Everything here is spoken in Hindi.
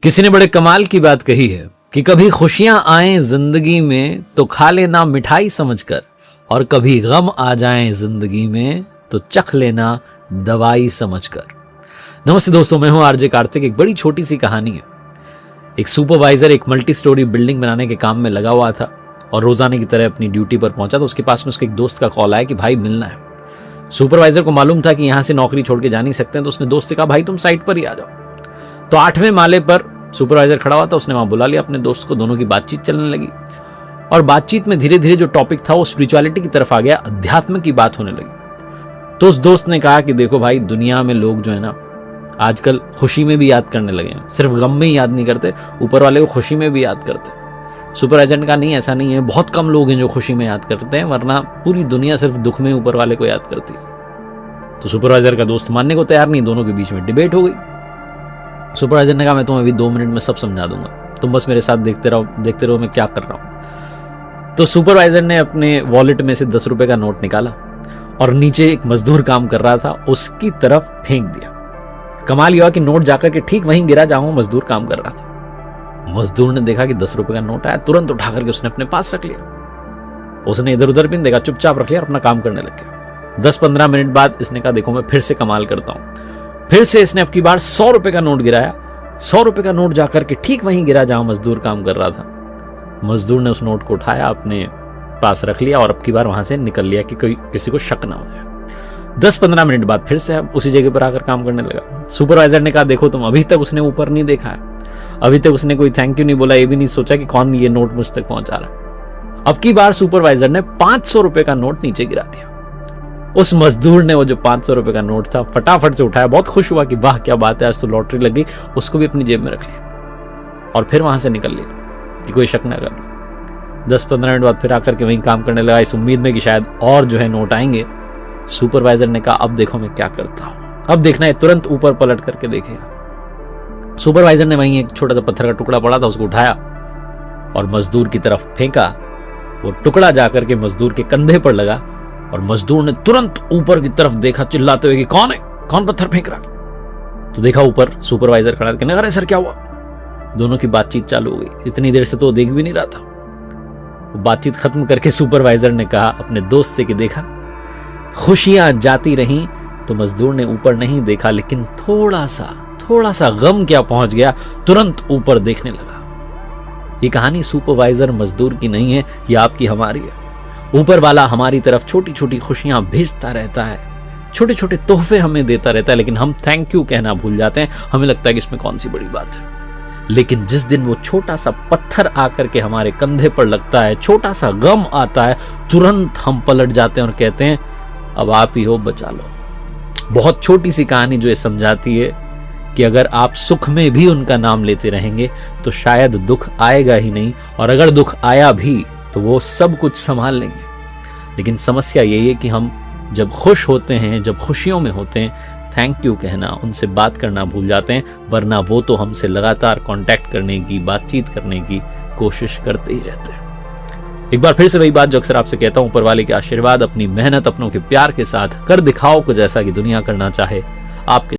किसी ने बड़े कमाल की बात कही है कि कभी खुशियां आए जिंदगी में तो खा लेना मिठाई समझकर, और कभी गम आ जाए जिंदगी में तो चख लेना दवाई समझकर। नमस्ते दोस्तों, मैं हूं आरजे कार्तिक। एक बड़ी छोटी सी कहानी है। एक सुपरवाइजर एक मल्टी स्टोरी बिल्डिंग बनाने के काम में लगा हुआ था और रोजाने की तरह अपनी ड्यूटी पर पहुंचा तो उसके पास में उसके एक दोस्त का कॉल आया कि भाई मिलना है। सुपरवाइजर को मालूम था कि यहां से नौकरी छोड़ के जा नहीं सकते हैं, तो उसने दोस्त से कहा भाई तुम साइट पर ही आ जाओ। तो 8वें माले पर सुपरवाइजर खड़ा हुआ था, उसने वहां बुला लिया अपने दोस्त को। दोनों की बातचीत चलने लगी और बातचीत में धीरे धीरे जो टॉपिक था वो स्पिरिचुअलिटी की तरफ आ गया, अध्यात्म की बात होने लगी। तो उस दोस्त ने कहा कि देखो भाई, दुनिया में लोग जो है ना आजकल खुशी में भी याद करने लगे हैं, सिर्फ गम में ही याद नहीं करते, ऊपर वाले को खुशी में भी याद करते हैं। सुपरवाइजर ने कहा नहीं, ऐसा नहीं है, बहुत कम लोग हैं जो खुशी में याद करते हैं, वरना पूरी दुनिया सिर्फ दुख में ऊपर वाले को याद करती है। तो सुपरवाइजर का दोस्त मानने को तैयार नहीं, दोनों के बीच में डिबेट हो गई। सुपरवाइजर ने कहा मैं तुम्हें अभी 2 मिनट में सब समझा दूंगा, तुम बस मेरे साथ देखते रहो मैं क्या कर रहा हूं। तो सुपरवाइजर ने अपने वॉलेट में से 10 रुपए का नोट निकाला और नीचे एक मजदूर काम कर रहा था उसकी तरफ फेंक दिया। कमाल यह कि नोट जाकर के ठीक वहीं गिरा जहां मजदूर काम कर रहा था। मजदूर ने देखा कि 10 रुपए का नोट आया, तुरंत उठा करके उसने अपने पास रख लिया। उसने इधर उधर भी नहीं देखा, चुपचाप रख लिया और अपना काम करने लग गया। 10-15 मिनट बाद इसने कहा देखो मैं फिर से कमाल करता हूं। फिर से इसने अब की बार 100 रुपए का नोट गिराया। 100 रुपए का नोट जाकर के ठीक वहीं गिरा जहां मजदूर काम कर रहा था। मजदूर ने उस नोट को उठाया, अपने पास रख लिया और अब की बार वहां से निकल लिया कि कोई किसी को शक ना हो जाए। 10-15 मिनट बाद फिर से उसी जगह पर आकर काम करने लगा। सुपरवाइजर ने कहा देखो तुम, अभी तक उसने ऊपर नहीं देखा है, अभी तक उसने कोई थैंक यू नहीं बोला, ये भी नहीं सोचा कि कौन ये नोट मुझ तक पहुंचा रहा है। अब की बार सुपरवाइजर ने 500 रुपए का नोट नीचे गिरा दिया। उस मजदूर ने वो जो 500 रुपए का नोट था फटाफट से उठाया, बहुत खुश हुआ कि वाह क्या बात है, आज तो लॉटरी लग गई। उसको भी अपनी जेब में रख लिया और फिर वहां से निकल लिया कि कोई शक ना कर ले। 10-15 मिनट बाद फिर आकर के वहीं काम करने लगा, इस उम्मीद में कि शायद और जो है नोट आएंगे। सुपरवाइजर ने कहा अब देखो मैं क्या करता हूं, अब देखना है। तुरंत ऊपर पलट करके देखेगा। सुपरवाइजर ने वहीं एक छोटा सा पत्थर का टुकड़ा पड़ा था, उसको उठाया और मजदूर की तरफ फेंका। वो टुकड़ा जाकर के मजदूर के कंधे पर लगा और मजदूर ने तुरंत ऊपर की तरफ देखा, चिल्लाते हुए कि कौन है, कौन पत्थर फेंक रहा। तो देखा ऊपर सुपरवाइजर खड़ा था, कहने अरे सर क्या हुआ। दोनों की बातचीत चालू हो गई। इतनी देर से तो देख भी नहीं रहा था। बातचीत खत्म करके सुपरवाइजर ने कहा अपने दोस्त से कि देखा, खुशियां जाती रहीं तो मजदूर ने ऊपर नहीं देखा, लेकिन थोड़ा सा गम क्या पहुंच गया, तुरंत ऊपर देखने लगा। ये कहानी सुपरवाइजर मजदूर की नहीं है, ये आपकी हमारी है। ऊपर वाला हमारी तरफ छोटी छोटी खुशियां भेजता रहता है, छोटे छोटे तोहफे हमें देता रहता है, लेकिन हम थैंक यू कहना भूल जाते हैं। हमें लगता है कि इसमें कौन सी बड़ी बात है। लेकिन जिस दिन वो छोटा सा पत्थर आकर के हमारे कंधे पर लगता है, छोटा सा गम आता है, तुरंत हम पलट जाते हैं और कहते हैं अब आप ही हो, बचा लो। बहुत छोटी सी कहानी जो ये समझाती है कि अगर आप सुख में भी उनका नाम लेते रहेंगे तो शायद दुख आएगा ही नहीं, और अगर दुख आया भी तो वो सब कुछ संभाल लेंगे। लेकिन समस्या यही है कि हम जब खुश होते हैं, जब खुशियों में होते हैं, थैंक यू कहना, उनसे बात करना भूल जाते हैं, वरना वो तो हमसे लगातार कांटेक्ट करने की, बातचीत करने की कोशिश करते ही रहते हैं। एक बार फिर से वही बात जो अक्सर आपसे कहता हूं, ऊपर वाले के आशीर्वाद, अपनी मेहनत, अपनों के प्यार के साथ कर दिखाओ कुछ ऐसा कि दुनिया करना चाहे आपके